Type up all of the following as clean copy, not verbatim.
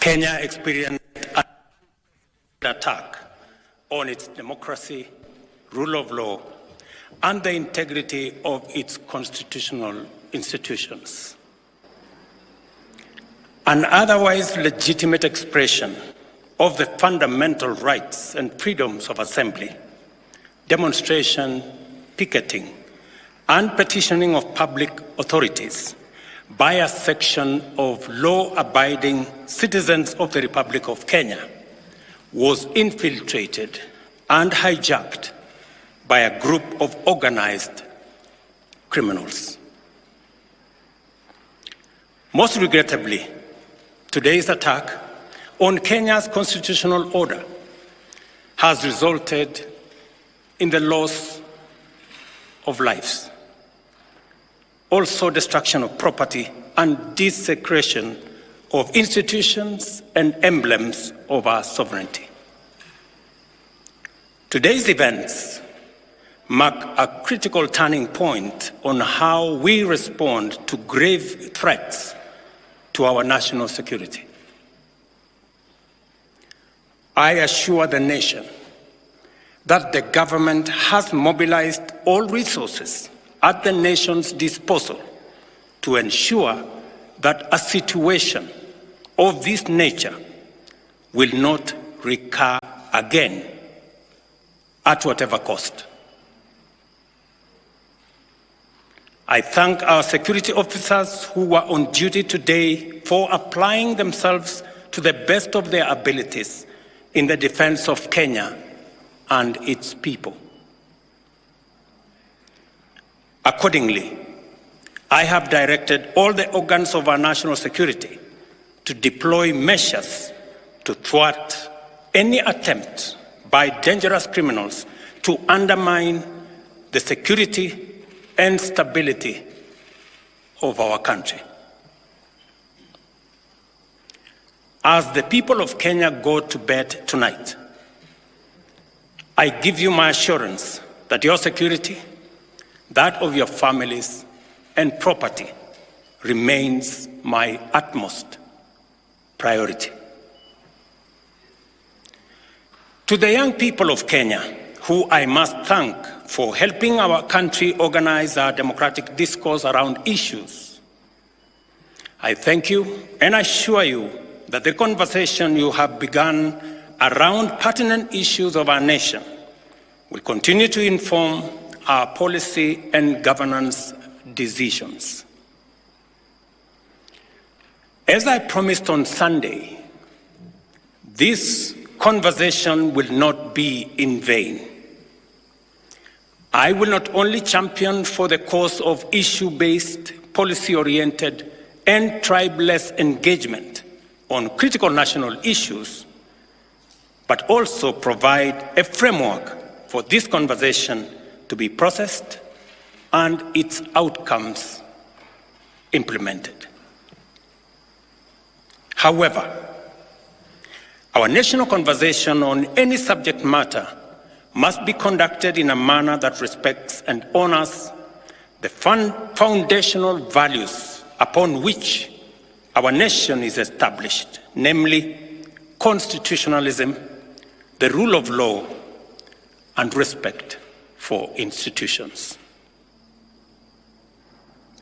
Kenya experienced an attack on its democracy, rule of law, and the integrity of its constitutional institutions. An otherwise legitimate expression of the fundamental rights and freedoms of assembly, demonstration, picketing, and petitioning of public authorities by a section of law-abiding citizens of the Republic of Kenya was infiltrated and hijacked by a group of organized criminals. Most regrettably, today's attack on Kenya's constitutional order has resulted in the loss of lives, also destruction of property and desecration of institutions and emblems of our sovereignty. Today's events mark a critical turning point on how we respond to grave threats to our national security. I assure the nation that the government has mobilized all resources at the nation's disposal to ensure that a situation of this nature will not recur again at whatever cost. I thank our security officers who were on duty today for applying themselves to the best of their abilities in the defense of Kenya and its people. Accordingly, I have directed all the organs of our national security to deploy measures to thwart any attempt by dangerous criminals to undermine the security and stability of our country. As the people of Kenya go to bed tonight, I give you my assurance that your security, that of your families and property, remains my utmost priority. To the young people of Kenya, who I must thank for helping our country organize our democratic discourse around issues, I thank you and assure you that the conversation you have begun around pertinent issues of our nation will continue to inform our policy and governance decisions. As I promised on Sunday, this conversation will not be in vain. I will not only champion for the cause of issue-based, policy-oriented, and tribeless engagement on critical national issues, but also provide a framework for this conversation to be processed and its outcomes implemented. However, our national conversation on any subject matter must be conducted in a manner that respects and honors the foundational values upon which our nation is established, namely constitutionalism, the rule of law, and respect for institutions.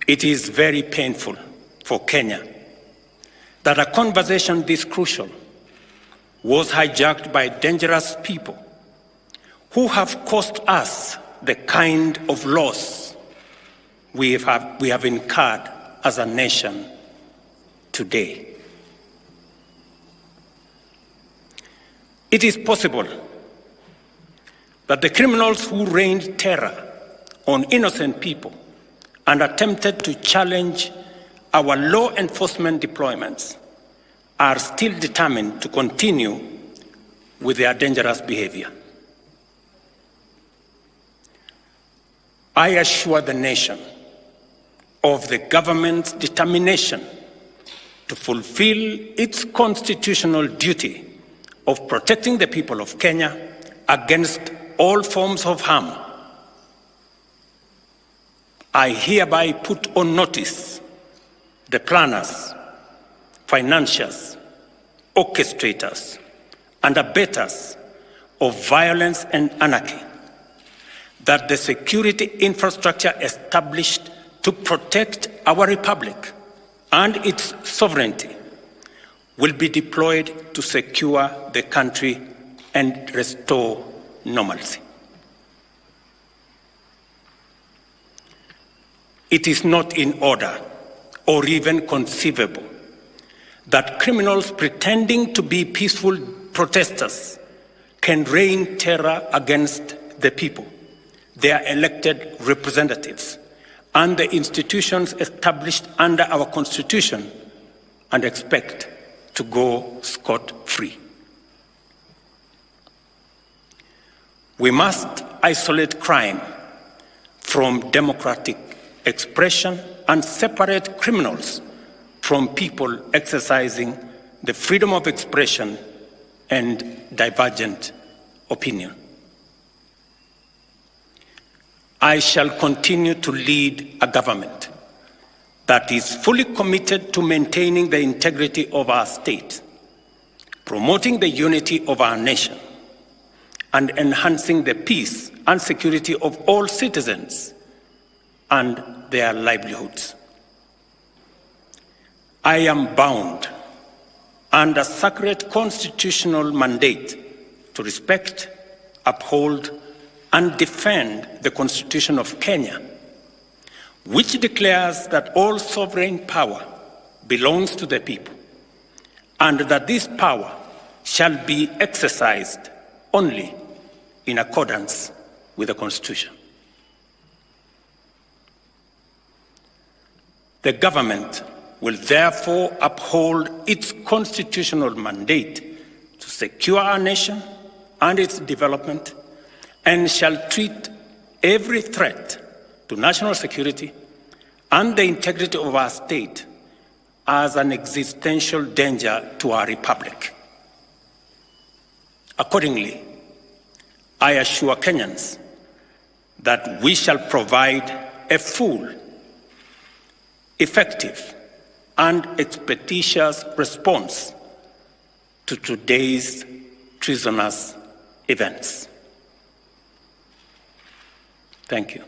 It is very painful for Kenya that a conversation this crucial was hijacked by dangerous people who have caused us the kind of loss we have incurred as a nation today. It is possible that the criminals who rained terror on innocent people and attempted to challenge our law enforcement deployments are still determined to continue with their dangerous behavior. I assure the nation of the government's determination to fulfill its constitutional duty of protecting the people of Kenya against all forms of harm. I hereby put on notice the planners, financiers, orchestrators, and abettors of violence and anarchy, that the security infrastructure established to protect our republic and its sovereignty will be deployed to secure the country and restore normalcy. It is not in order or even conceivable that criminals pretending to be peaceful protesters can rain terror against the people, their elected representatives, and the institutions established under our Constitution, and expect to go scot-free. We must isolate crime from democratic expression and separate criminals from people exercising the freedom of expression and divergent opinion. I shall continue to lead a government that is fully committed to maintaining the integrity of our state, promoting the unity of our nation, and enhancing the peace and security of all citizens and their livelihoods. I am bound under sacred constitutional mandate to respect, uphold, and defend the Constitution of Kenya, which declares that all sovereign power belongs to the people, and that this power shall be exercised only in accordance with the Constitution. The government will therefore uphold its constitutional mandate to secure our nation and its development, and shall treat every threat to national security and the integrity of our state as an existential danger to our republic. Accordingly, I assure Kenyans that we shall provide a full, effective, and expeditious response to today's treasonous events. Thank you.